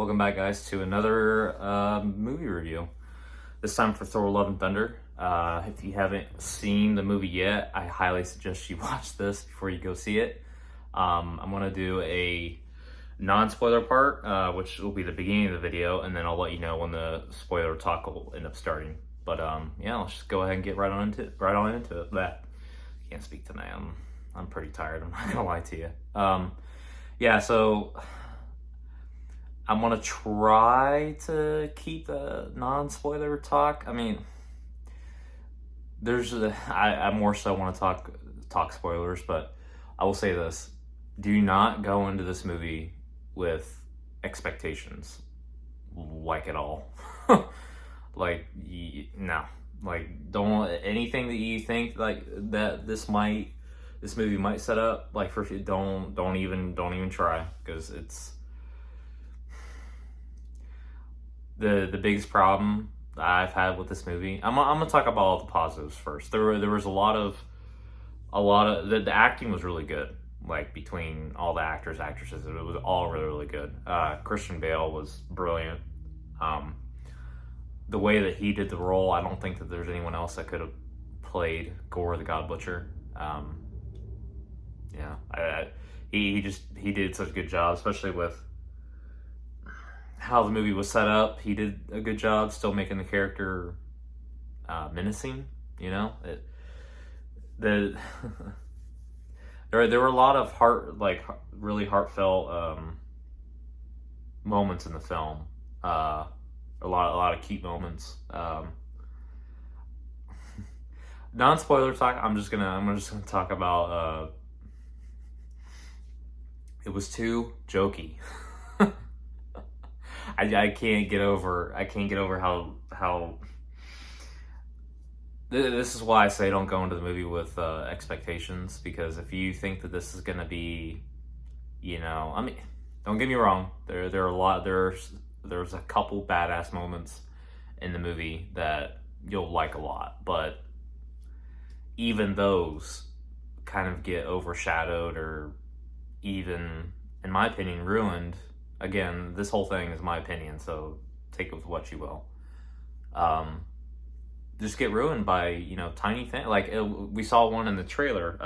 Welcome back, guys, to another movie review. This time for Thor: Love and Thunder. If you haven't seen the movie yet, I highly suggest you watch this before you go see it. I'm going to do a non-spoiler part, which will be the beginning of the video, and then I'll let you know when the spoiler talk will end up starting. But yeah, let's just go ahead and get right on into it. That I can't speak tonight. I'm pretty tired. I'm not gonna lie to you. Yeah, so I'm gonna try to keep the non-spoiler talk. I mean, I more so want to talk spoilers, but I will say this: do not go into this movie with expectations, like at all. No, like don't anything that you think like that this movie might set up like for don't even try, because it's the biggest problem that I've had with this movie. I'm gonna talk about all the positives first. There was a lot of the acting was really good, like between all the actresses. It was all really good. Christian Bale was brilliant. The way that he did the role, I don't think that there's anyone else that could have played Gore the God Butcher. He did such a good job, especially with how the movie was set up. He did a good job still making the character menacing. You know, there were a lot of really heartfelt moments in the film. A lot of cute moments. Non-spoiler talk. I'm just gonna talk about. It was too jokey. I can't get over how. This is why I say don't go into the movie with expectations, because if you think that this is gonna be, I mean, don't get me wrong. There's a couple badass moments in the movie that you'll like a lot, but even those kind of get overshadowed or even, in my opinion, ruined. Again, this whole thing is my opinion, so take it with what you will. Just get ruined by, tiny things. We saw one in the trailer.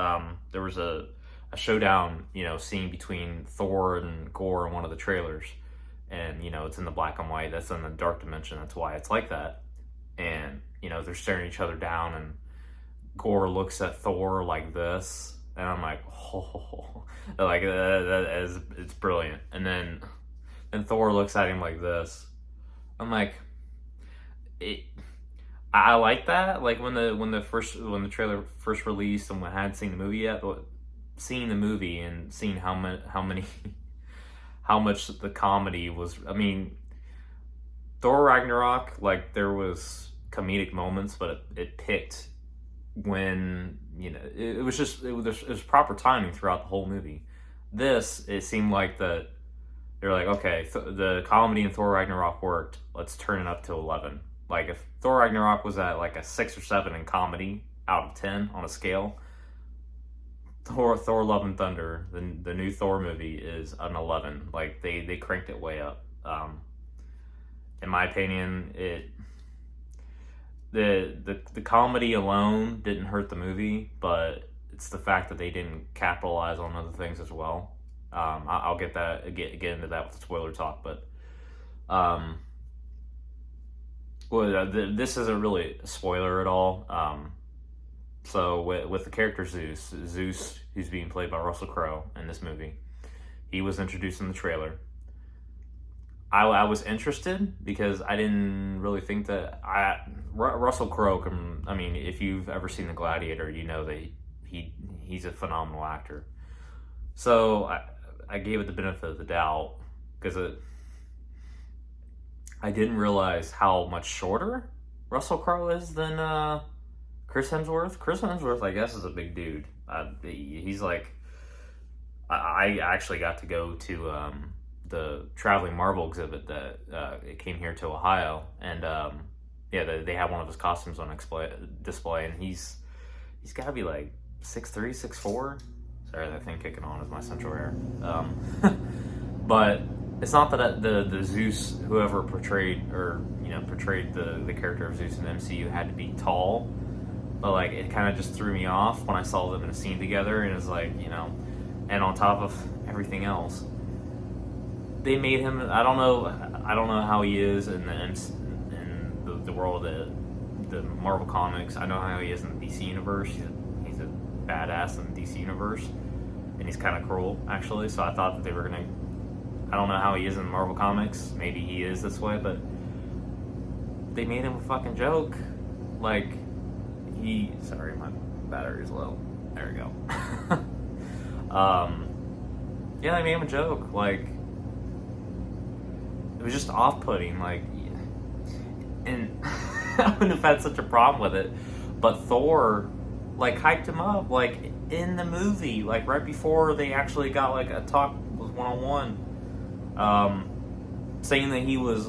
There was a showdown, scene between Thor and Gore in one of the trailers. And, it's in the black and white. That's in the dark dimension. That's why it's like that. And, they're staring each other down, and Gore looks at Thor like this. And I'm like, oh, it's brilliant. And then Thor looks at him like this. I'm like, I like that. Like when the trailer first released and I hadn't seen the movie yet, but seeing the movie and seeing how much the comedy was. I mean, Thor Ragnarok, there was comedic moments, but it picked when, it was proper timing throughout the whole movie. It seemed like that they're like, okay, the comedy in Thor Ragnarok worked, let's turn it up to 11. Like, if Thor Ragnarok was at like a 6 or 7 in comedy out of 10 on a scale, Thor Love and Thunder, the new Thor movie, is an 11. Like, they cranked it way up. In my opinion, the comedy alone didn't hurt the movie, but it's the fact that they didn't capitalize on other things as well. I'll get into that with the spoiler talk, but this isn't really a spoiler at all. So with the character Zeus, who's being played by Russell Crowe in this movie, he was introduced in the trailer. I was interested because I didn't really think that Russell Crowe can. I mean, if you've ever seen The Gladiator, you know that he's a phenomenal actor. So I gave it the benefit of the doubt because I didn't realize how much shorter Russell Crowe is than Chris Hemsworth. Chris Hemsworth, I guess, is a big dude. He's like, I actually got to go to the traveling Marvel exhibit that it came here to Ohio, and they had one of his costumes on display, and he's got to be like 6'3", 6'4". Sorry, that thing kicking on is my central air. But it's not that the Zeus, whoever portrayed the character of Zeus in the MCU had to be tall, but like it kind of just threw me off when I saw them in a scene together, and it's like, and on top of everything else, they made him. I don't know how he is in the world of the Marvel comics. I know how he is in the DC universe. He's a badass in the DC universe, and he's kind of cruel actually. So I thought that they were gonna. I don't know how he is in the Marvel comics. Maybe he is this way, but they made him a fucking joke. Like sorry, my battery's low. There we go. Yeah, they made him a joke. Like, it was just off-putting. Like, and I wouldn't have had such a problem with it, but Thor, like, hyped him up, like, in the movie, like, right before they actually got, like, a talk with one-on-one, saying that he was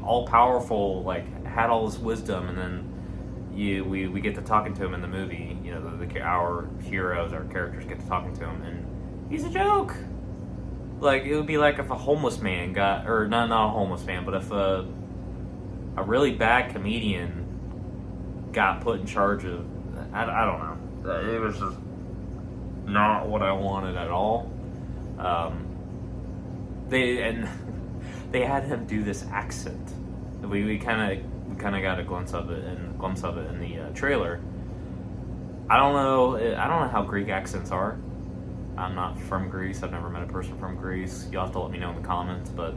all-powerful, like, had all this wisdom, and then we get to talking to him in the movie. Our heroes, our characters get to talking to him, and he's a joke. Like, it would be like if a homeless man got, or not a homeless man, but if a really bad comedian got put in charge of, I don't know. It was just not what I wanted at all. They had him do this accent. We kind of got a glimpse of it in the trailer. I don't know how Greek accents are. I'm not from Greece. I've never met a person from Greece. You'll have to let me know in the comments. But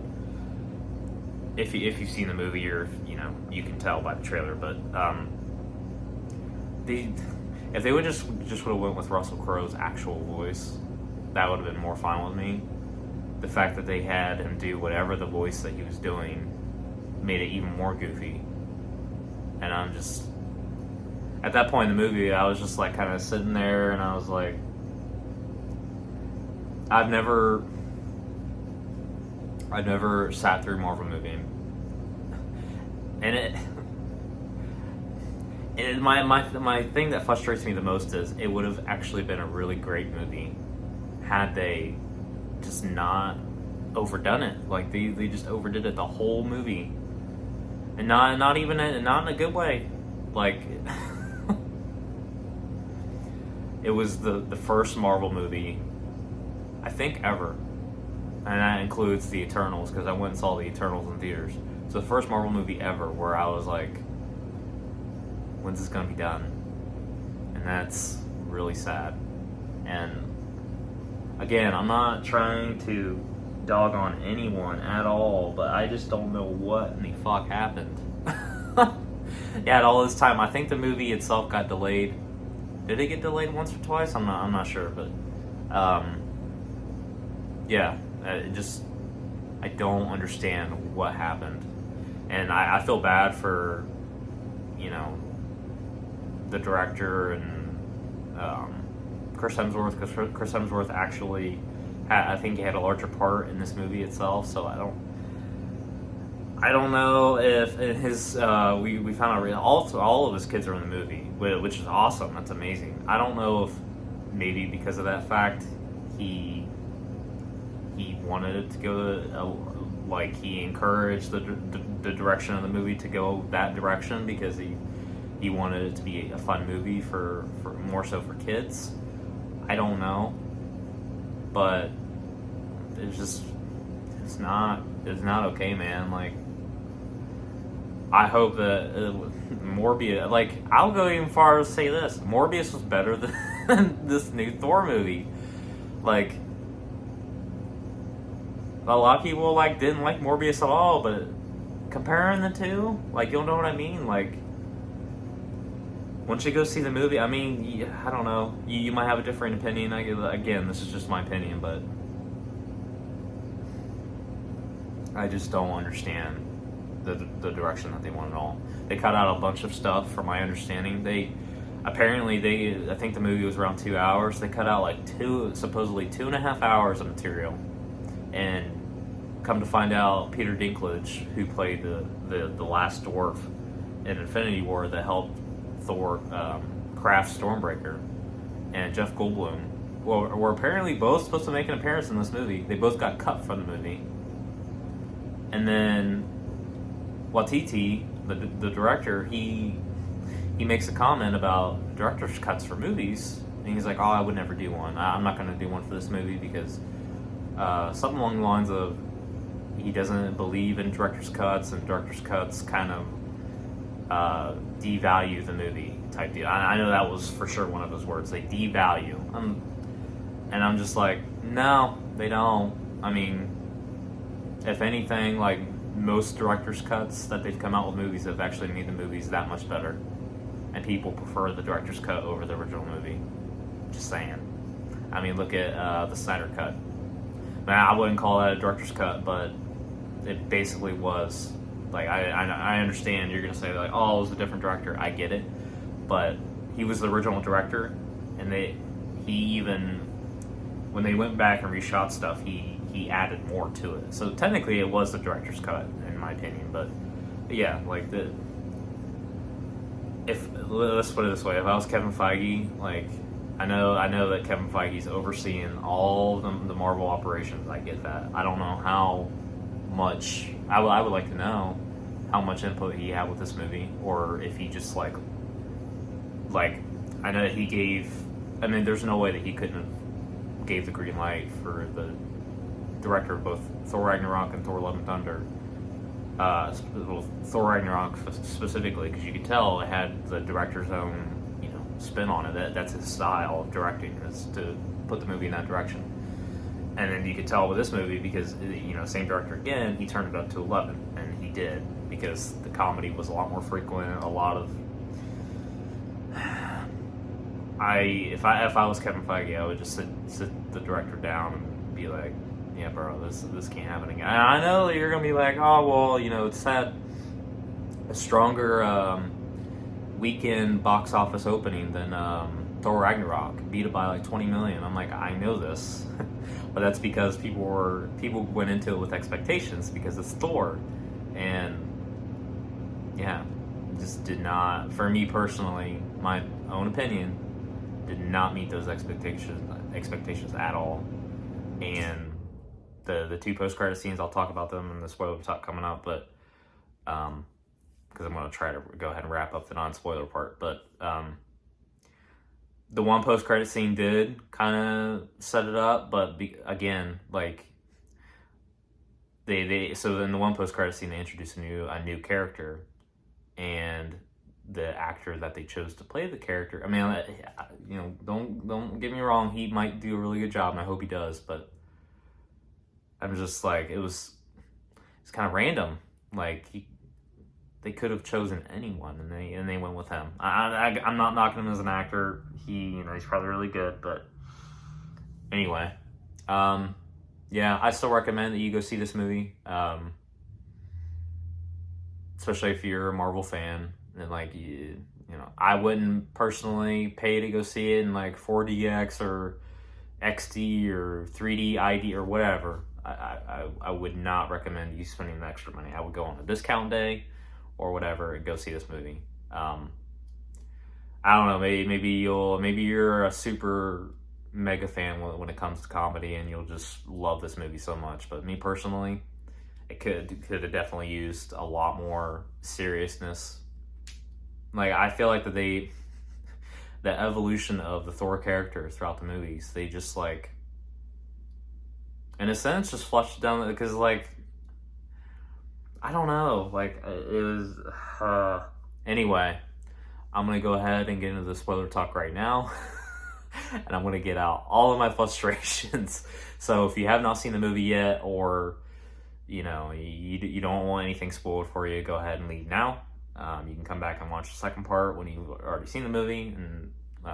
if you've seen the movie, or you can tell by the trailer. But if they would just would have went with Russell Crowe's actual voice, that would have been more fun with me. The fact that they had him do whatever the voice that he was doing made it even more goofy. And I'm just, at that point in the movie, I was just like kind of sitting there, and I was like, I've never sat through a Marvel movie, and my thing that frustrates me the most is it would have actually been a really great movie had they just not overdone it. Like they just overdid it the whole movie, and not in a good way. Like it was the first Marvel movie, I think, ever, and that includes the Eternals, because I went and saw the Eternals in theaters. So the first Marvel movie ever where I was like, when's this gonna be done? And that's really sad. And again, I'm not trying to dog on anyone at all, but I just don't know what in the fuck happened. Yeah, all this time, I think the movie itself got delayed. Did it get delayed once or twice? I'm not sure, but yeah, I don't understand what happened, and I feel bad for the director and Chris Hemsworth, because Chris Hemsworth actually I think he had a larger part in this movie itself. So I don't know if in his we found out all of his kids are in the movie, which is awesome. That's amazing. I don't know if maybe because of that fact he wanted it to go like he encouraged the direction of the movie to go that direction, because he wanted it to be a fun movie for more so for kids. I don't know, but it's not okay, man. Like, I hope that Morbius, like, I'll go even far as to say this: Morbius was better than this new Thor movie. Like, a lot of people didn't like Morbius at all, but comparing the two, like, you'll know what I mean. Like, once you go see the movie, I mean, I don't know, you might have a different opinion. Again, this is just my opinion, but I just don't understand the direction that they went at all. They cut out a bunch of stuff, from my understanding. I think the movie was around 2 hours. They cut out supposedly 2.5 hours of material. And come to find out, Peter Dinklage, who played the last dwarf in Infinity War that helped Thor craft Stormbreaker, and Jeff Goldblum were apparently both supposed to make an appearance in this movie. They both got cut from the movie. And then Watiti, the director, he makes a comment about director's cuts for movies, and he's like, "Oh, I would never do one. I'm not going to do one for this movie because something along the lines of he doesn't believe in director's cuts, and director's cuts kind of devalue the movie type deal." I know that was for sure one of his words. They devalue, and I'm just like, no, they don't. I mean, if anything, like most director's cuts that they've come out with movies have actually made the movies that much better, and people prefer the director's cut over the original movie. Just saying. I mean, look at the Snyder cut. Now, I wouldn't call that a director's cut, but it basically was. Like, I understand you're gonna say like, oh, it was a different director. I get it, but he was the original director, and he even when they went back and reshot stuff, he added more to it. So technically, it was the director's cut, in my opinion. But yeah, like let's put it this way: if I was Kevin Feige, like I know that Kevin Feige's overseeing all the Marvel operations. I get that. I don't know how much I would like to know how much input he had with this movie, or if he just like I know that he gave. I mean, there's no way that he couldn't have gave the green light for the director of both Thor Ragnarok and Thor: Love and Thunder. Thor Ragnarok specifically, because you could tell it had the director's own spin on it. That's his style of directing, is to put the movie in that direction. And then you could tell with this movie, because same director again, he turned it up to 11, and he did, because the comedy was a lot more frequent. A lot of if I was Kevin Feige, I would just sit the director down and be like, yeah, bro, this can't happen again. And I know that you're gonna be like, oh well, it's had a stronger weekend box office opening than Thor Ragnarok, beat it by like 20 million. I'm like, I know this, but that's because people went into it with expectations because it's Thor, and yeah, just did not. For me personally, my own opinion, did not meet those expectations at all. And the two post-credit scenes, I'll talk about them in the spoiler talk coming up, but because I'm going to try to go ahead and wrap up the non-spoiler part. But the one post-credit scene did kind of set it up, but again, like so in the one post-credit scene, they introduced a new character, and the actor that they chose to play the character, I mean, don't get me wrong, he might do a really good job, and I hope he does, but I'm just like, it's kind of random. Like, they could have chosen anyone, and they went with him. I'm not knocking him as an actor. He's probably really good, but anyway, yeah, I still recommend that you go see this movie, especially if you're a Marvel fan. And like I wouldn't personally pay to go see it in like 4DX or XD or 3D ID or whatever. I would not recommend you spending the extra money. I would go on a discount day or whatever and go see this movie. I don't know. Maybe you're a super mega fan when it comes to comedy, and you'll just love this movie so much. But me personally, it could have definitely used a lot more seriousness. Like, I feel like the evolution of the Thor character throughout the movies, they just like, in a sense, just flushed down, because like, I don't know, like it was. Anyway, I'm gonna go ahead and get into the spoiler talk right now, and I'm gonna get out all of my frustrations. So if you have not seen the movie yet, or you don't want anything spoiled for you, go ahead and leave now. You can come back and watch the second part when you've already seen the movie and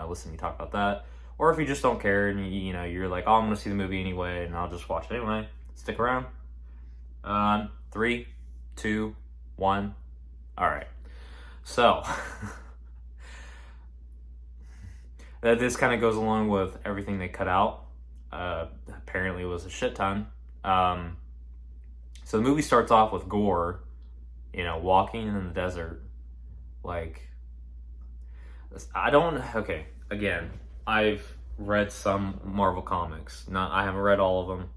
listen to me talk about that. Or if you just don't care and you're like, oh, I'm going to see the movie anyway and I'll just watch it anyway, stick around. 3, 2, 1. All right. So this kind of goes along with everything they cut out. Apparently it was a shit ton. So the movie starts off with Gore, walking in the desert. Like, okay, again, I've read some Marvel comics. I haven't read all of them.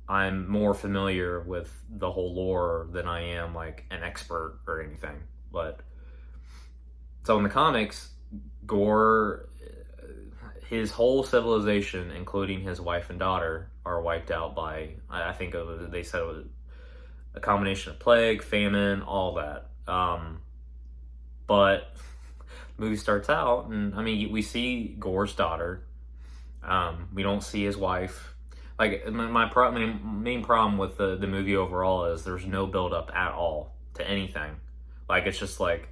I'm more familiar with the whole lore than I am like an expert or anything. But so in the comics, Gore, his whole civilization, including his wife and daughter, are wiped out by, I think they said it was a combination of plague, famine, all that. But the movie starts out, and I mean, we see Gore's daughter. We don't see his wife. Like my main problem with the movie overall is there's no build up at all to anything. Like it's just like,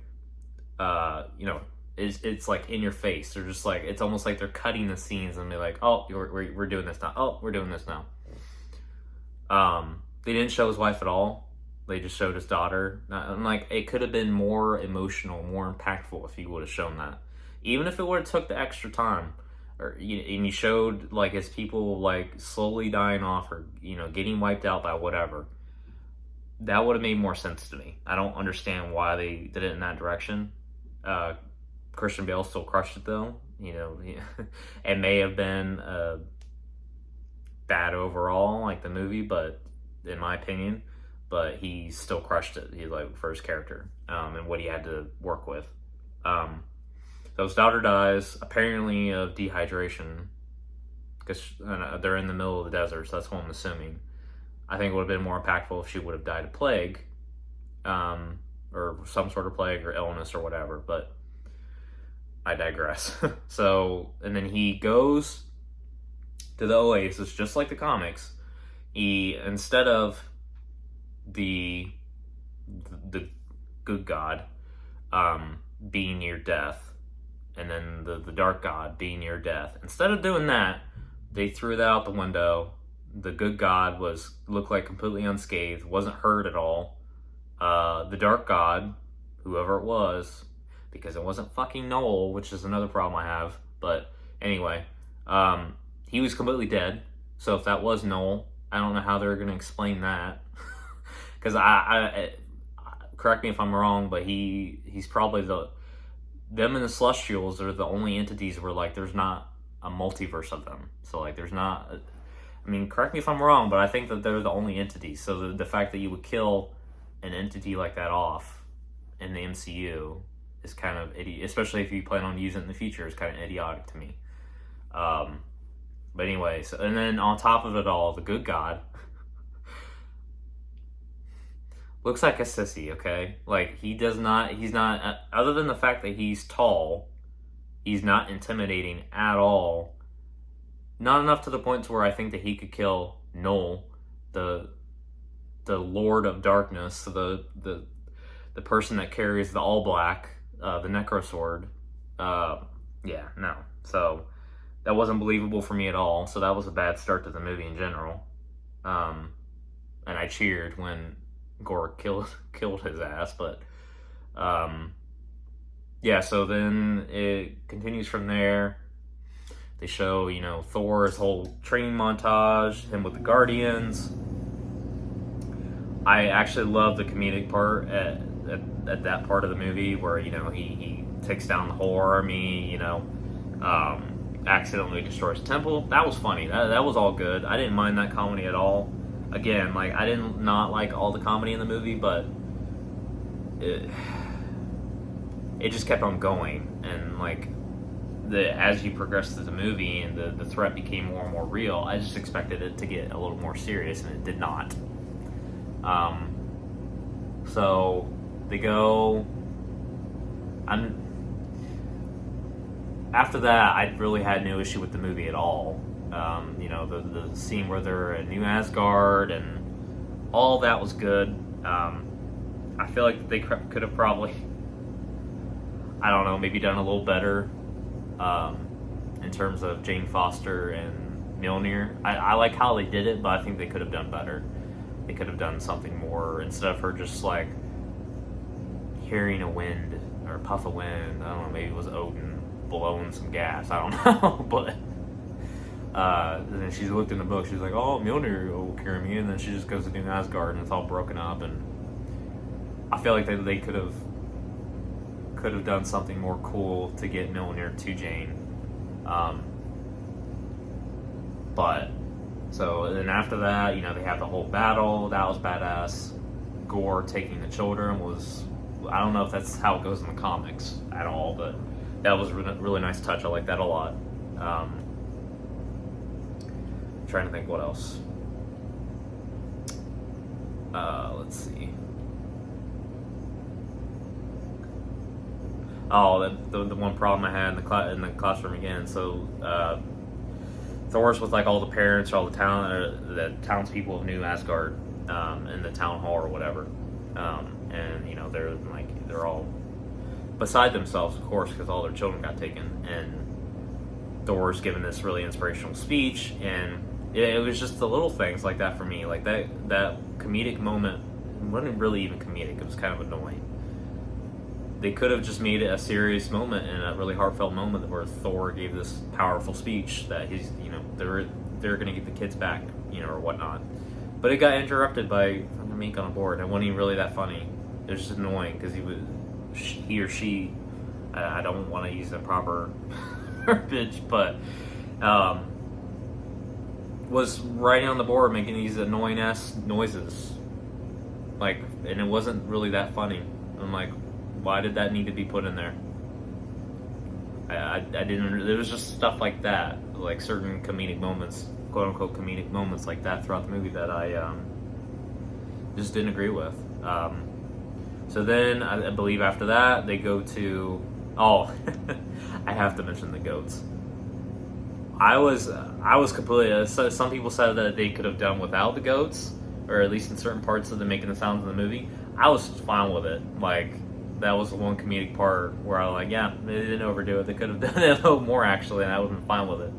it's like in your face. They're just like, it's almost like they're cutting the scenes and be like, oh, we're doing this now. Oh, we're doing this now. They didn't show his wife at all. They just showed his daughter. And like, it could have been more emotional, more impactful if he would have shown that. Even if it would have took the extra time, and you showed like his people like slowly dying off or getting wiped out by whatever. That would have made more sense to me. I don't understand why they did it in that direction. Christian Bale still crushed it though. It may have been bad overall, like the movie, but in my opinion, but he still crushed it. He like for his character and what he had to work with. So his daughter dies apparently of dehydration because they're in the middle of the desert. So that's what I'm assuming. I think it would have been more impactful if she would have died of plague, or some sort of plague or illness or whatever. But I digress. So, and then he goes to the Oasis, just like the comics. He, instead of the good god being near death, and then the dark god being near death, instead of doing that, they threw that out the window. The good god looked like completely unscathed, wasn't hurt at all. The dark god, whoever it was, because it wasn't fucking Noel, which is another problem I have. But anyway, he was completely dead. So if that was Noel, I don't know how they're going to explain that. Because I correct me if I'm wrong, but he's probably them and the Celestials are the only entities where like there's not a multiverse of them. So like there's not. I mean, correct me if I'm wrong, but I think that they're the only entities. So the fact that you would kill an entity like that off in the MCU is kind of especially if you plan on using it in the future, is kind of idiotic to me. But anyway, so and then on top of it all, the good god looks like a sissy. Okay, like he's not other than the fact that he's tall, he's not intimidating at all. Not enough to the point to where I think that he could kill Noel, the Lord of Darkness, the person that carries the all black, the Necro Sword. Yeah, no. So that wasn't believable for me at all. So that was a bad start to the movie in general. And I cheered when Gore killed his ass, but yeah. So then it continues from there. They show, Thor's whole training montage, him with the Guardians. I actually love the comedic part at that part of the movie where, he takes down the whole army, accidentally destroys the temple. That was funny. That was all good. I didn't mind that comedy at all. Again, like, I didn't not like all the comedy in the movie, but it just kept on going. And, like, as you progressed through the movie and the threat became more and more real, I just expected it to get a little more serious, and it did not. So they go. After that, I really had no issue with the movie at all. The scene where they're in New Asgard and all that was good. I feel like they could have probably, I don't know, maybe done a little better. In terms of Jane Foster and Mjolnir. I like how they did it, but I think they could have done better. They could have done something more, instead of her just like hearing a wind or a puff of wind. I don't know, maybe it was Odin blowing some gas. I don't know, but and then she's looked in the book. She's like, "Oh, Mjolnir will carry me," and then she just goes to New Asgard, and it's all broken up. And I feel like they could have done something more cool to get Mjolnir to Jane. But So then after that, you know, they have the whole battle. That was badass. Gore taking the children was, I don't know if that's how it goes in the comics at all, but that was a really nice touch. I like that a lot. Trying to think what else. Let's see. Oh, the one problem I had in the classroom again. So Thor's with like all the parents or all the townspeople of New Asgard in the town hall or whatever, and you know they're all beside themselves, of course, because all their children got taken, and Thor's giving this really inspirational speech, and it was just the little things like that for me, like that comedic moment wasn't really even comedic; it was kind of annoying. They could have just made it a serious moment and a really heartfelt moment where Thor gave this powerful speech that he's, you know, they're going to get the kids back, you know, or whatnot. But it got interrupted by Mink on a board. It wasn't even really that funny. It was just annoying because he or she, I don't want to use the proper verbiage, but was writing on the board making these annoying ass noises, like, and it wasn't really that funny. I'm like, why did that need to be put in there? I didn't. There was just stuff like that, like certain comedic moments, quote unquote comedic moments like that throughout the movie that I just didn't agree with. So then I believe after that they go to I have to mention the goats. I was completely. Some people said that they could have done without the goats, or at least in certain parts of the making the sounds of the movie. I was fine with it. Like, that was the one comedic part where I was like, yeah, they didn't overdo it. They could have done it a little more, actually, and I would have been fine with it.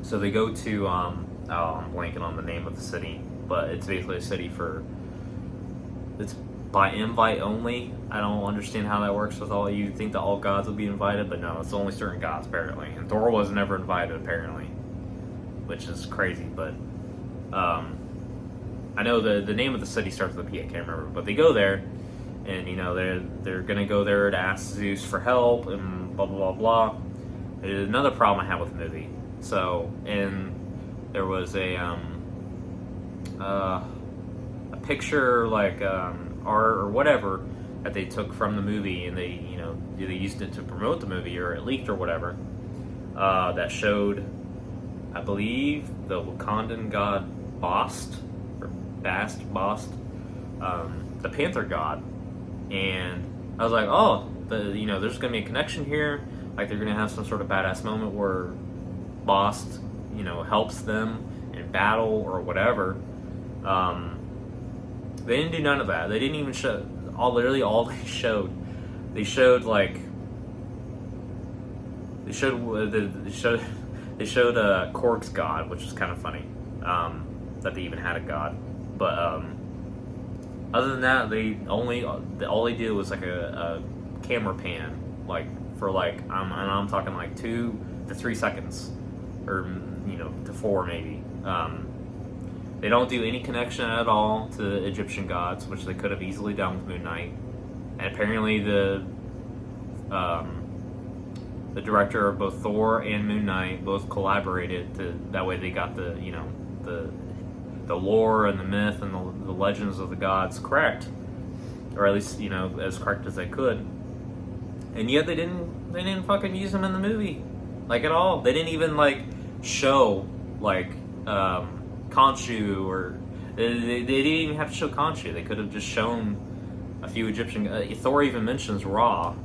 So they go to, I'm blanking on the name of the city, but it's basically a city it's by invite only. I don't understand how that works with all, you think that all gods will be invited, but no, it's only certain gods, apparently. And Thor was never invited, apparently, which is crazy, but, I know the name of the city starts with a P. I can't remember, but they go there, and you know they're gonna go there to ask Zeus for help and blah blah blah blah. There's another problem I have with the movie. So, and there was a picture like art or whatever that they took from the movie, and they used it to promote the movie or it leaked or whatever. That showed, I believe, the Wakandan god Bast. The Panther God, and I was like, oh, there's gonna be a connection here. Like they're gonna have some sort of badass moment where Bast, helps them in battle or whatever. They didn't do none of that. They didn't even show. Literally all they showed Korg's god, which is kind of funny. That they even had a god. But other than that, all they did was like a camera pan, like for like I'm talking like 2 to 3 seconds, or to 4 maybe. They don't do any connection at all to the Egyptian gods, which they could have easily done with Moon Knight. And apparently the director of both Thor and Moon Knight both collaborated that way they got the lore and the myth and the legends of the gods correct, or at least as correct as they could. And yet they didn't fucking use them in the movie, like at all. They didn't even like show like Khonshu, or they didn't even have to show Khonshu. They could have just shown a few Egyptian. Thor even mentions Ra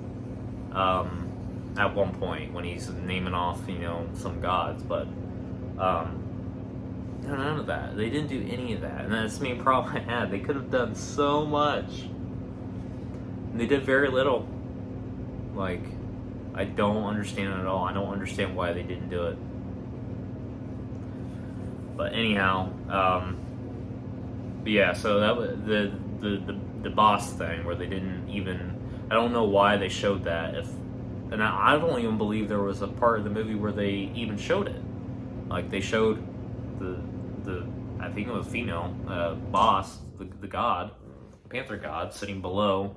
at one point when he's naming off some gods, but none of that. They didn't do any of that, and that's the main problem I had. They could have done so much, and they did very little. Like, I don't understand it at all. I don't understand why they didn't do it. But anyhow, but yeah. So that was the boss thing where they didn't even. I don't know why they showed that. And I don't even believe there was a part of the movie where they even showed it. Like they showed the I think it was female boss, the god, the Panther god, sitting below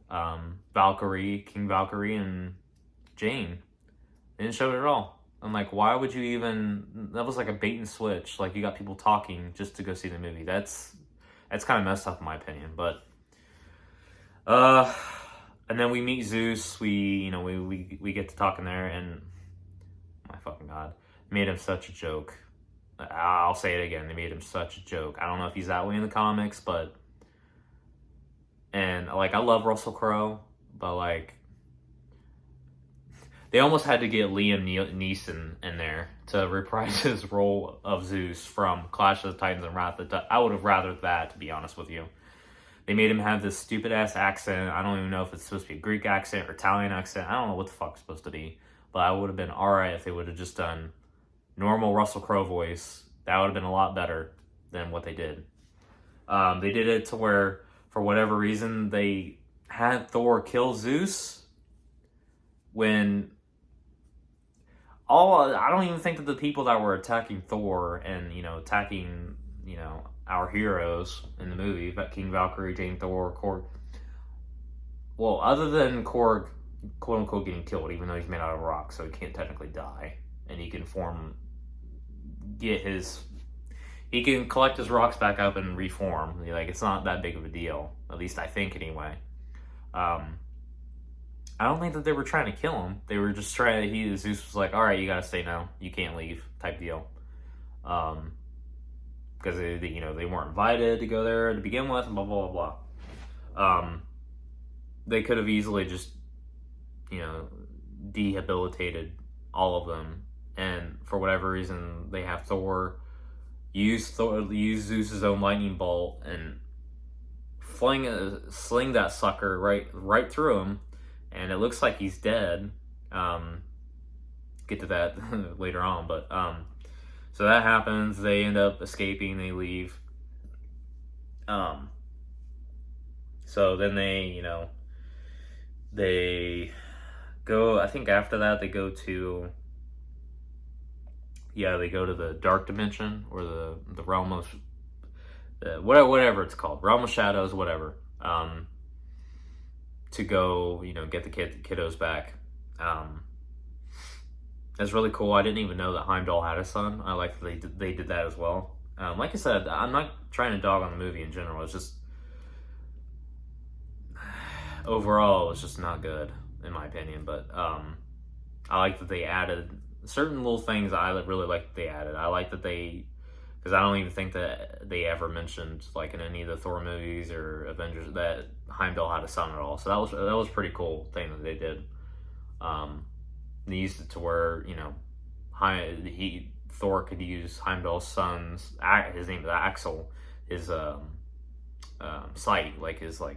King Valkyrie, and Jane. They didn't show it at all. I'm like, why would you even? That was like a bait and switch. Like, you got people talking just to go see the movie. That's kind of messed up in my opinion. But uh, and then we meet Zeus. We get to talking there, and my fucking god, made him such a joke. I'll say it again. They made him such a joke. I don't know if he's that way in the comics, but and like I love Russell Crowe, but like they almost had to get Liam Neeson in there to reprise his role of Zeus from Clash of the Titans and Wrath of the I would have rathered that, to be honest with you. They made him have this stupid ass accent. I don't even know if it's supposed to be a Greek accent or Italian accent. I don't know what the fuck it's supposed to be, but I would have been alright if they would have just done normal Russell Crowe voice. That would have been a lot better than what they did. They did it to where, for whatever reason, they had Thor kill Zeus when I don't even think that the people that were attacking Thor and, attacking, our heroes in the movie, but King Valkyrie, Jane Thor, Korg, well, other than Korg, quote unquote, getting killed, even though he's made out of rock, so he can't technically die, and he can he can collect his rocks back up and reform. Like, it's not that big of a deal. At least I think, anyway. I don't think that they were trying to kill him. They were just Zeus was like, all right, you gotta stay now. You can't leave, type deal. Because they weren't invited to go there to begin with, and blah, blah, blah, blah. They could have easily just, dehabilitated all of them. And for whatever reason, they have Thor use Zeus's own lightning bolt and sling that sucker right through him, and it looks like he's dead. Get to that later on, but so that happens. They end up escaping. They leave. So then they go. I think after that they go to. Yeah, they go to the dark dimension, or the realm of whatever it's called, realm of shadows, whatever. To go, get the kiddos back. That's really cool. I didn't even know that Heimdall had a son. I like that they did that as well. Like I said, I'm not trying to dog on the movie in general. It's just overall, it's just not good in my opinion. But I like that they added certain little things. I really like that they added. I like that because I don't even think that they ever mentioned, like in any of the Thor movies or Avengers, that Heimdall had a son at all. So that was a pretty cool thing that they did. They used it to where Thor could use Heimdall's son's, his name is Axel, his sight, like his I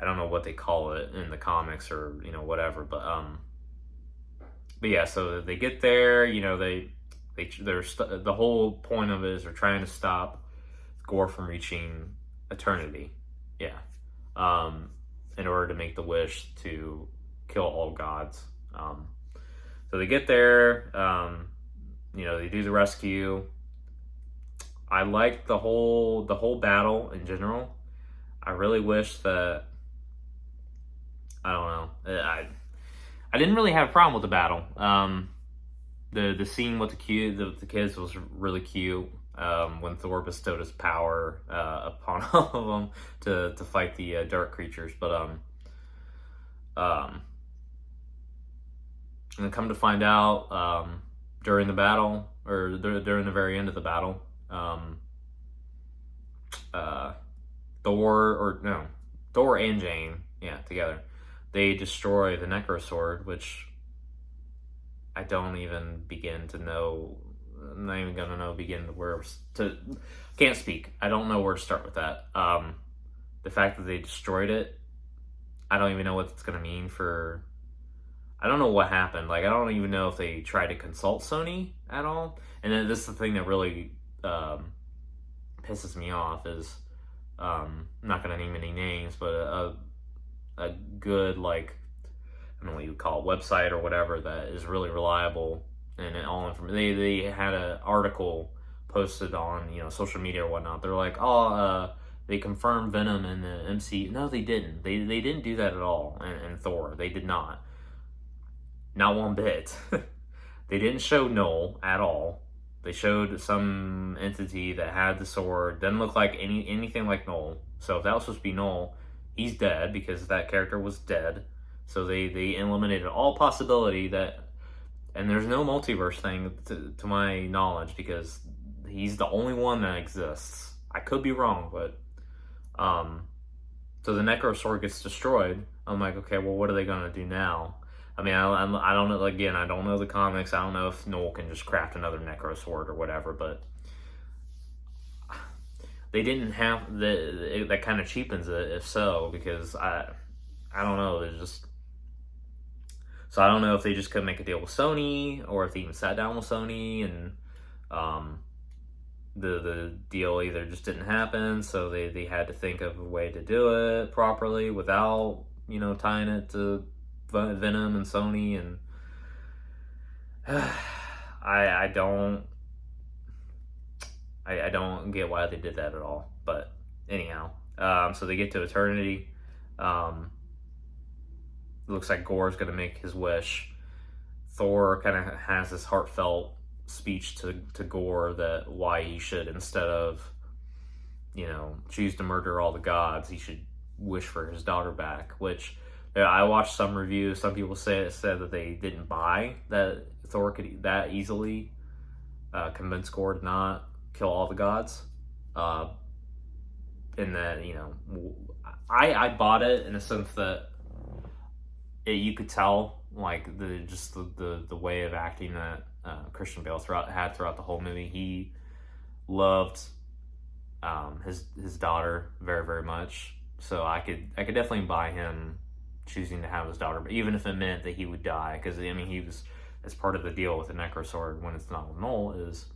don't know what they call it in the comics or whatever, but yeah. So they get there, the whole point of it is they're trying to stop Gore from reaching eternity. Yeah. In order to make the wish to kill all gods. So they get there, they do the rescue. I like the whole battle in general. I really wish that, I don't know, I didn't really have a problem with the battle. The scene with the kids was really cute. When Thor bestowed his power upon all of them to fight the dark creatures, but and come to find out, during the battle, or during the very end of the battle, Thor and Jane, together, they destroy the Necro Sword, which I don't even begin to know. I'm not even gonna can't speak. I don't know where to start with that. The fact that they destroyed it, I don't even know what it's gonna mean for. I don't know what happened. Like, I don't even know if they tried to consult Sony at all. And then this is the thing that really pisses me off is, I'm not gonna name any names, but a good, I don't know what you would call it, website or whatever that is really reliable and all information. They had an article posted on social media or whatnot. They're like, they confirmed Venom in the MCU. No, they didn't. They didn't do that at all. And Thor, they did not one bit. They didn't show Noel at all. They showed some entity that had the sword. Didn't look like anything like Noel. So if that was supposed to be Noel, he's dead because that character was dead. So they eliminated all possibility that, and there's no multiverse thing to my knowledge because he's the only one that exists. I could be wrong, but so the Necro Sword gets destroyed. I'm like, okay, well, what are they gonna do now? I mean, I don't know. Again, I don't know the comics. I don't know if Noel can just craft another Necro Sword or whatever, but they didn't have that kind of cheapens it. If so, because I don't know. It's just so I don't know if they just couldn't make a deal with Sony or if they even sat down with Sony and the deal either just didn't happen. So they had to think of a way to do it properly without tying it to Venom and Sony, and I don't get why they did that at all. But anyhow, so they get to Eternity. It looks like Gore's gonna make his wish. Thor kind of has this heartfelt speech to Gore that why he should, instead of choose to murder all the gods, he should wish for his daughter back, which I watched some reviews. Some people said that they didn't buy that Thor could that easily convince Gore to not kill all the gods. And that I bought it in a sense that you could tell like the way of acting that Christian Bale had throughout the whole movie. He loved his daughter very, very much. So I could definitely buy him choosing to have his daughter, but even if it meant that he would die, because I mean he was, as part of the deal with the Necro Sword when it's not with Null is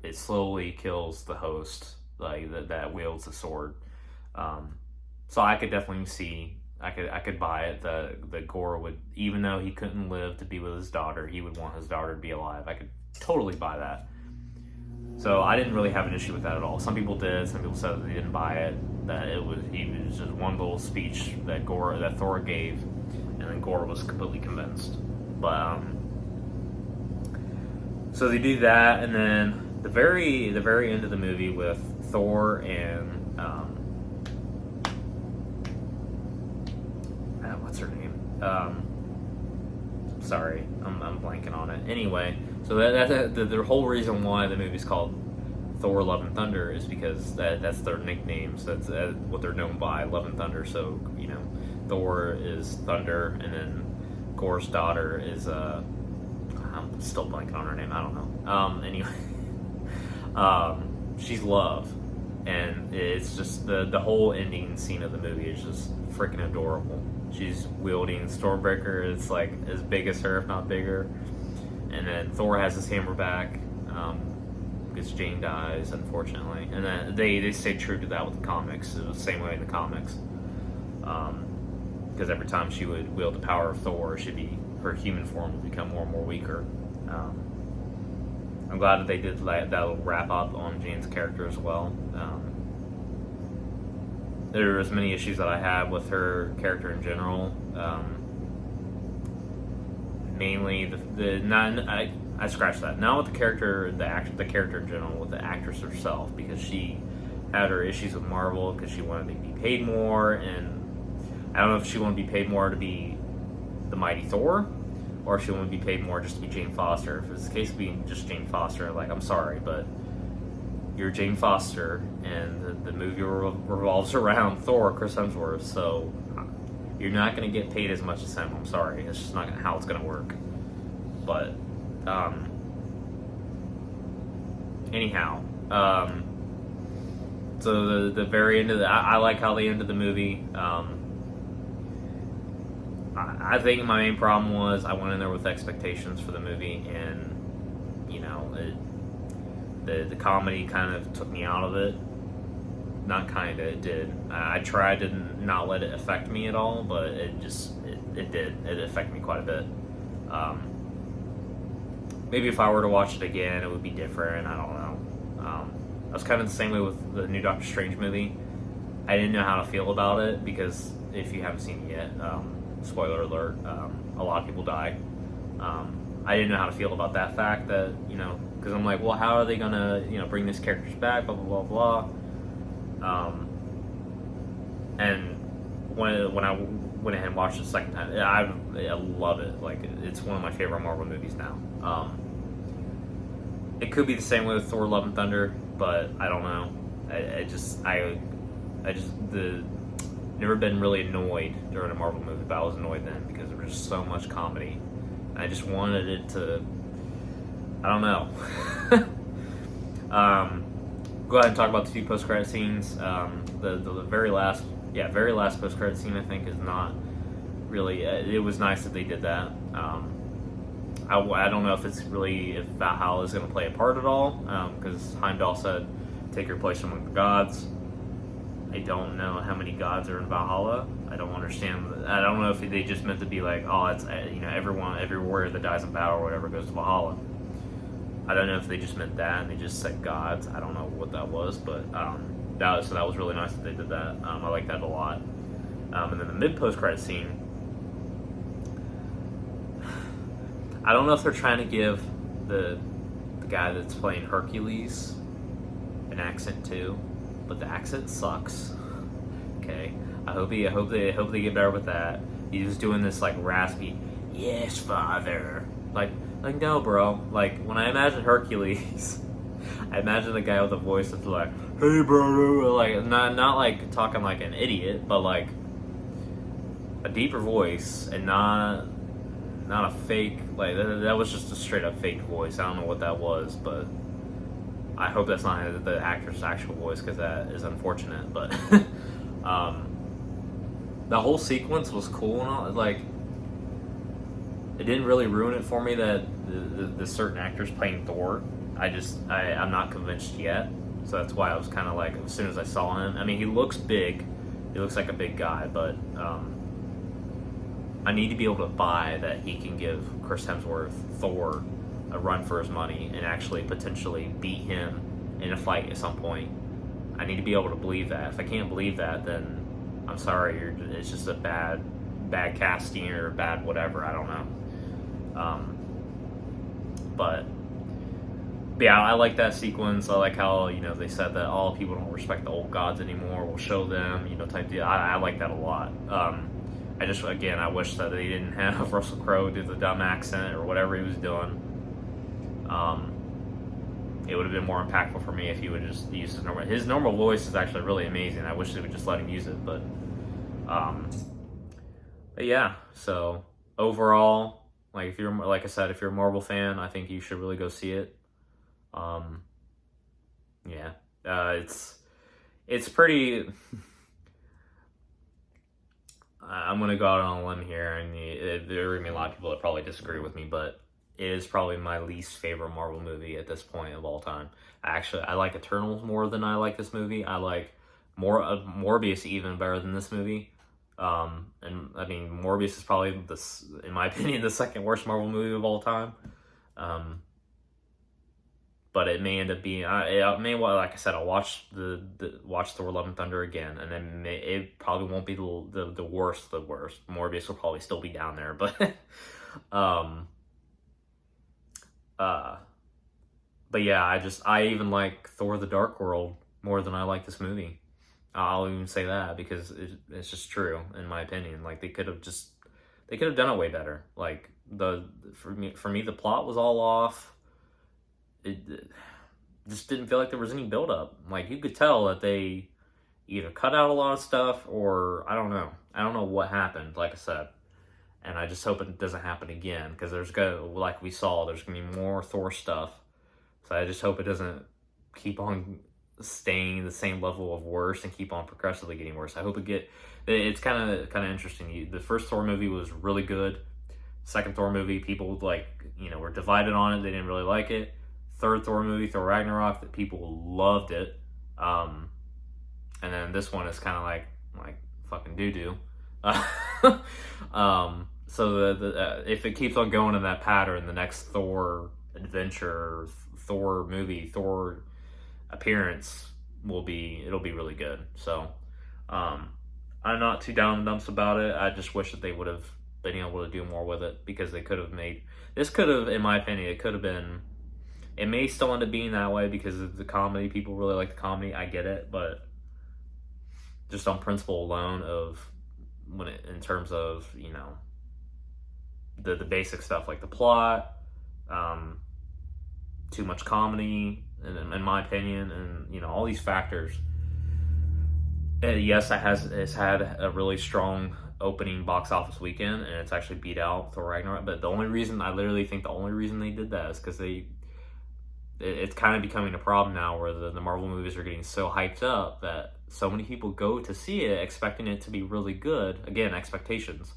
it slowly kills the host like that wields the sword. So I could definitely see, I could buy it that Gore would, even though he couldn't live to be with his daughter, he would want his daughter to be alive. I could totally buy that. So I didn't really have an issue with that at all. Some people did. Some people said that they didn't buy it. That he was just one little speech that Thor gave, and then Gore was completely convinced. But so they do that, and then the very end of the movie with Thor and what's her name? Sorry, I'm blanking on it. Anyway, so the whole reason why the movie's called Thor: Love and Thunder is because that's their nicknames. That's what they're known by, Love and Thunder. So Thor is thunder, and then Gore's daughter is I'm still blanking on her name. I don't know. Anyway, she's love, and it's just the whole ending scene of the movie is just freaking adorable. She's wielding Stormbreaker. It's like as big as her, if not bigger. And then Thor has his hammer back because Jane dies, unfortunately. And then they stay true to that with the comics. It was the same way in the comics. Because every time she would wield the power of Thor, her human form would become more and more weaker. I'm glad that they did that little wrap up on Jane's character as well. There was many issues that I had with her character in general. Mainly I scratched that. Not with the character, the character in general, with the actress herself, because she had her issues with Marvel because she wanted to be paid more, and I don't know if she wanted to be paid more to be the Mighty Thor, or if she wanted to be paid more just to be Jane Foster. If it's the case of being just Jane Foster, like, I'm sorry, but you're Jane Foster, and the movie revolves around Thor, Chris Hemsworth, so you're not going to get paid as much as him. I'm sorry. It's just not how it's going to work. But, anyhow, so the very end of I like how they ended the movie. I think my main problem was I went in there with expectations for the movie, and the comedy kind of took me out of it. Not kind of, it did. I tried to not let it affect me at all, but it did. It affected me quite a bit. Maybe if I were to watch it again, it would be different. I don't know. I was kind of the same way with the new Doctor Strange movie. I didn't know how to feel about it because if you haven't seen it yet, spoiler alert, a lot of people die. I didn't know how to feel about that fact that, because I'm like, well, how are they gonna, bring these characters back, blah, blah, blah, blah. And when I went ahead and watched it the second time, I love it. Like, it's one of my favorite Marvel movies now. It could be the same way with Thor: Love and Thunder, but I don't know. Never been really annoyed during a Marvel movie, but I was annoyed then because there was just so much comedy. And I just wanted it to, I don't know. Go ahead and talk about the 2 post-credit scenes. The very last post-credit scene, I think, is not really. It was nice that they did that. I don't know if Valhalla is going to play a part at all, because Heimdall said, "Take your place among the gods." I don't know how many gods are in Valhalla. I don't understand. I don't know if they just meant to be like, oh, it's everyone, everywhere that dies in battle or whatever goes to Valhalla. I don't know if they just meant that and they just said gods. I don't know what that was, but that was really nice that they did that. I like that a lot. And then the mid-post credit scene, I don't know if they're trying to give the guy that's playing Hercules an accent too, but the accent sucks. Okay, I hope they get better with that. He was doing this like raspy, "Yes, father." Like no, bro. Like when I imagine Hercules, I imagine the guy with the voice that's like, "Hey, bro," like not like talking like an idiot, but like a deeper voice and not a fake. Like that was just a straight up fake voice. I don't know what that was, but I hope that's not the actor's actual voice because that is unfortunate. But the whole sequence was cool and all. Like, it didn't really ruin it for me that the certain actor's playing Thor. I'm not convinced yet. So that's why I was kind of like, as soon as I saw him, I mean, he looks big. He looks like a big guy, but I need to be able to buy that he can give Chris Hemsworth, Thor, a run for his money and actually potentially beat him in a fight at some point. I need to be able to believe that. If I can't believe that, then I'm sorry, it's just a bad casting or bad whatever. I don't know. But yeah, I like that sequence. I like how they said that all people don't respect the old gods anymore. We'll show them, type deal. I like that a lot. I wish that they didn't have Russell Crowe do the dumb accent or whatever he was doing. It would have been more impactful for me if he would just use his normal voice is actually really amazing. I wish they would just let him use it, but yeah. So overall, like if you're a Marvel fan, I think you should really go see it. It's pretty. I'm gonna go out on a limb here, and there are gonna be a lot of people that probably disagree with me, but it is probably my least favorite Marvel movie at this point of all time. I like Eternals more than I like this movie. I like Morbius even better than this movie. And I mean, Morbius is probably in my opinion, the second worst Marvel movie of all time. But it may end up being. Like I said, I'll watch watch Thor: Love and Thunder again, and then it probably won't be the worst. The worst. Morbius will probably still be down there, but but yeah, I even like Thor: The Dark World more than I like this movie. I'll even say that because it's just true in my opinion. Like they could have done it way better. Like for me the plot was all off. It just didn't feel like there was any build up. Like you could tell that they either cut out a lot of stuff or I don't know what happened. Like I said. And I just hope it doesn't happen again because there's gonna be more Thor stuff. So I just hope it doesn't keep on staying the same level of worse and keep on progressively getting worse. I hope it's kind of interesting. The first Thor movie was really good. Second Thor movie, people were divided on it. They didn't really like it. Third Thor movie, Thor Ragnarok, that people loved it. And then this one is kind of like fucking doo-doo. So if it keeps on going in that pattern, the next Thor adventure, Thor movie, Thor appearance it'll be really good. So I'm not too down in the dumps about it. I just wish that they would have been able to do more with it, because they could have made this could have, in my opinion, it could have been. It may still end up being that way because of the comedy. People really like the comedy. I get it, but just on principle alone, of in terms of the basic stuff like the plot, too much comedy, in my opinion, and all these factors. Yes, it's had a really strong opening box office weekend, and it's actually beat out Thor Ragnarok. But I literally think the only reason they did that is because it's kind of becoming a problem now, where the Marvel movies are getting so hyped up that so many people go to see it expecting it to be really good. Again, expectations.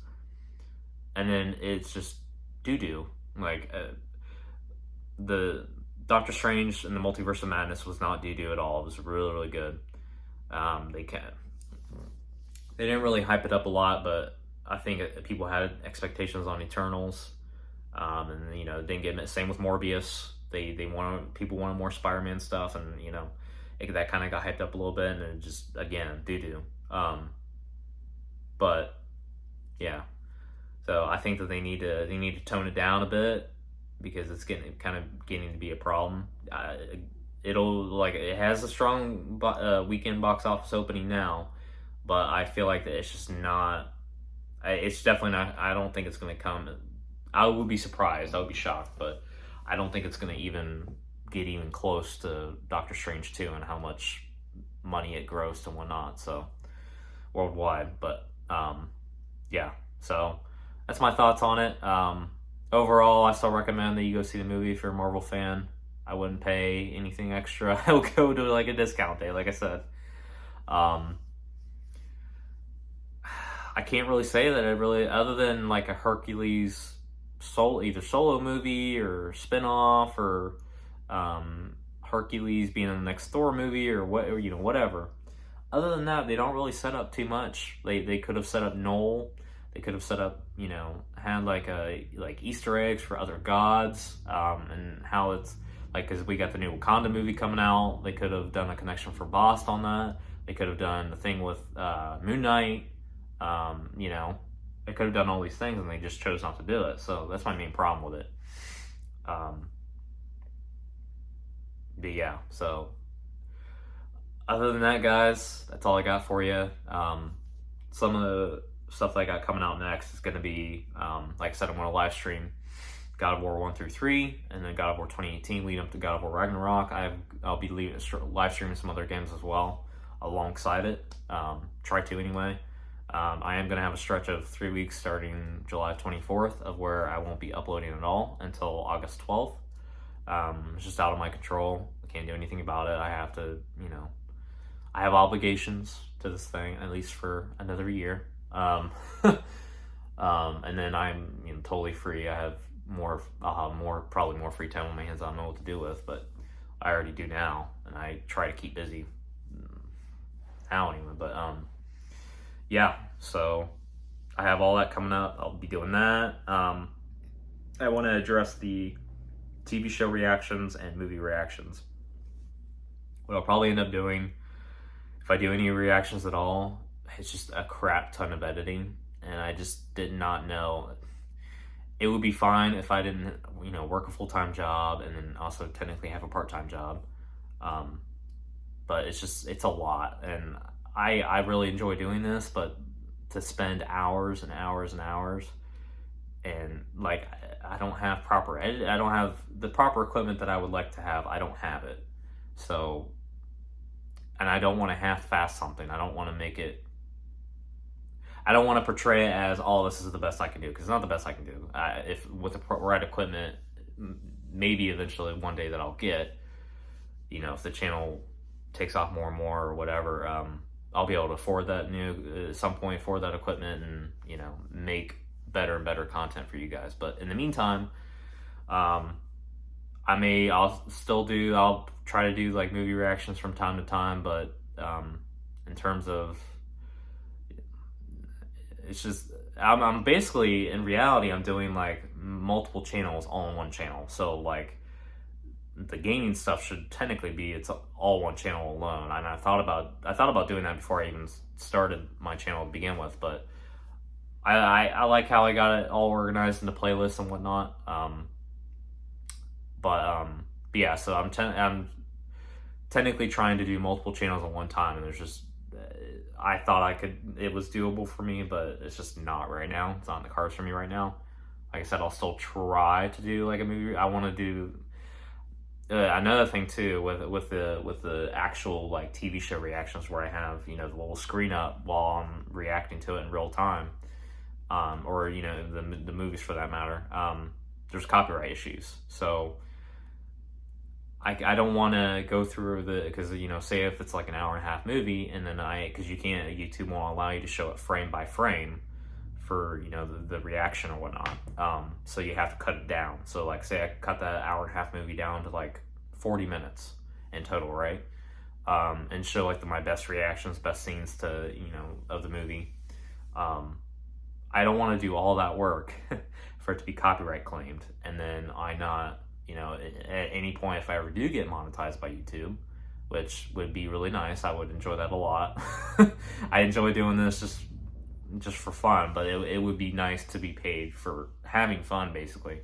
And then it's just doo-doo. Like, the Doctor Strange and the Multiverse of Madness was not doo-doo at all. It was really, really good. They didn't really hype it up a lot, but I think people had expectations on Eternals. And, it didn't get it. Same with Morbius. People wanted more Spider-Man stuff, and that kind of got hyped up a little bit, and it just, again, doo-doo. But yeah, so I think that they need to tone it down a bit, because it's getting to be a problem. It has a strong weekend box office opening now, but I feel like that it's just not. It's definitely not. I don't think it's going to come. I would be surprised. I would be shocked, but I don't think it's going to get even close to Doctor Strange 2 and how much money it grossed and whatnot. So worldwide, but yeah. So that's my thoughts on it. Overall, I still recommend that you go see the movie if you're a Marvel fan. I wouldn't pay anything extra. I would go to like a discount day, like I said. I can't really say that other than like a Hercules either solo movie or spin-off, or Hercules being in the next Thor movie, or whatever. Other than that, they don't really set up too much. They could have set up Noel. They could have set up, had like Easter eggs for other gods, and how it's like, because we got the new Wakanda movie coming out. They could have done a connection for Bast on that. They could have done the thing with Moon Knight. They could have done all these things, and they just chose not to do it. So that's my main problem with it. But yeah, so other than that, guys, that's all I got for you. Some of the stuff that I got coming out next is going to be, like I said, I'm going to live stream God of War 1 through 3, and then God of War 2018 leading up to God of War Ragnarok. I'll be live streaming some other games as well alongside it. Try to anyway. I am going to have a stretch of 3 weeks starting July 24th of where I won't be uploading at all until August 12th. It's just out of my control. I can't do anything about it. I have to, I have obligations to this thing, at least for another year. And then I'm totally free. I'll have probably more free time on my hands. I don't know what to do with, but I already do now, and I try to keep busy now anyway. But yeah, so I have all that coming up. I'll be doing that. I want to address the TV show reactions and movie reactions. What I'll probably end up doing, if I do any reactions at all, it's just a crap ton of editing, and I just did not know. It would be fine if I didn't, work a full-time job and then also technically have a part-time job. But it's a lot, and I really enjoy doing this, but to spend hours and hours and hours, and like, I don't have proper edit. I don't have the proper equipment that I would like to have. I don't have it. So, and I don't want to half-ass something. I don't want to portray it as, oh, this is the best I can do, because it's not the best I can do. If with the right equipment, maybe eventually one day that I'll get, if the channel takes off more and more or whatever, I'll be able to afford that at some point, afford that equipment, and make better and better content for you guys. But in the meantime, I'll try to do like movie reactions from time to time, but in terms of, it's just, I'm basically, in reality, I'm doing like multiple channels all in one channel. So like, the gaming stuff should technically be, it's all one channel alone. And I thought about doing that before I even started my channel to begin with, but I like how I got it all organized into playlists and whatnot. But yeah, so I'm technically trying to do multiple channels at one time, and there's just I thought it was doable for me, but it's just not right now. It's not in the cards for me right now. Like I said, I'll still try to do like a movie. I want to do another thing too with the actual like TV show reactions, where I have the little screen up while I'm reacting to it in real time, or the movies for that matter. There's copyright issues, so I don't want to go through because say if it's like an hour and a half movie, and then because YouTube won't allow you to show it frame by frame for the reaction or whatnot. So you have to cut it down. So like say I cut that hour and a half movie down to like 40 minutes in total, right? And show like my best reactions, best scenes to of the movie. I don't want to do all that work for it to be copyright claimed, and then I not at any point, if I ever do get monetized by YouTube, which would be really nice, I would enjoy that a lot. I enjoy doing this just for fun, but it would be nice to be paid for having fun, basically.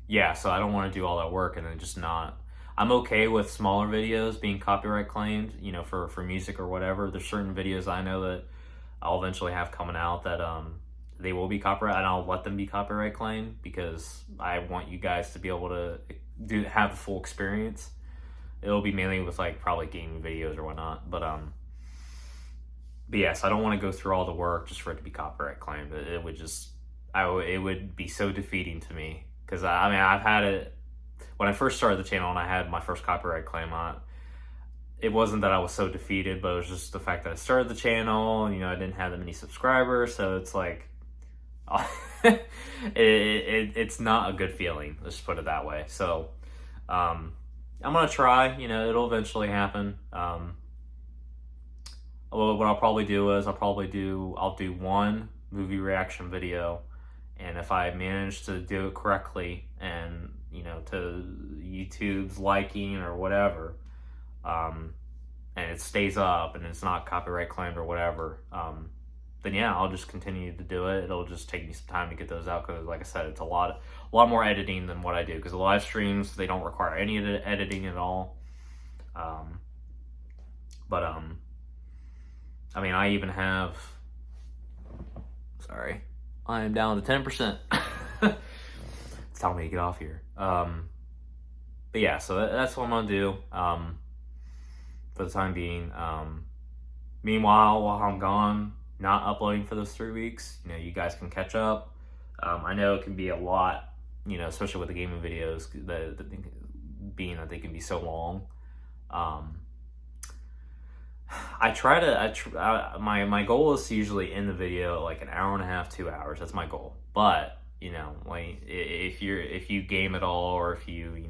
Yeah, so I don't want to do all that work and then just not. I'm okay with smaller videos being copyright claimed, for music or whatever. There's certain videos I know that I'll eventually have coming out that they will be copyright, and I'll let them be copyright claimed because I want you guys to be able to have the full experience. It'll be mainly with like probably gaming videos or whatnot, but yes, I don't want to go through all the work just for it to be copyright claimed. It would it would be so defeating to me, because I've had it when I first started the channel and I had my first copyright claim on it. It wasn't that I was so defeated, but it was just the fact that I started the channel and I didn't have that many subscribers, so it's like it's not a good feeling, let's just put it that way. So I'm gonna try. It'll eventually happen. What I'll probably do is I'll do one movie reaction video, and if I manage to do it correctly and to YouTube's liking or whatever, and it stays up and it's not copyright claimed or whatever, then yeah, I'll just continue to do it. It'll just take me some time to get those out, because like I said, it's a lot more editing than what I do, because the live streams, they don't require any editing at all. But I even have, sorry, I am down to 10%. It's telling me to get off here. But yeah, so that's what I'm gonna do for the time being. Meanwhile, while I'm gone, not uploading for those 3 weeks, you guys can catch up. I know it can be a lot, especially with the gaming videos, being that they can be so long. My goal is to usually end the video like an hour and a half, 2 hours. That's my goal. But like if you game at all, or if you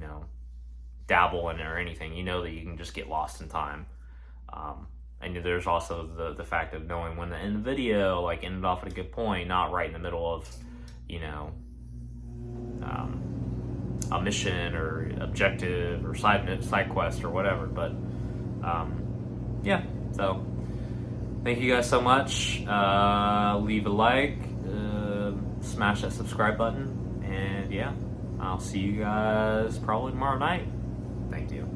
dabble in it or anything, that you can just get lost in time. And there's also the fact of knowing when to end the video, like end it off at a good point, not right in the middle of a mission or objective or side quest or whatever. But yeah, so thank you guys so much. Leave a like, smash that subscribe button, and yeah, I'll see you guys probably tomorrow night. Thank you.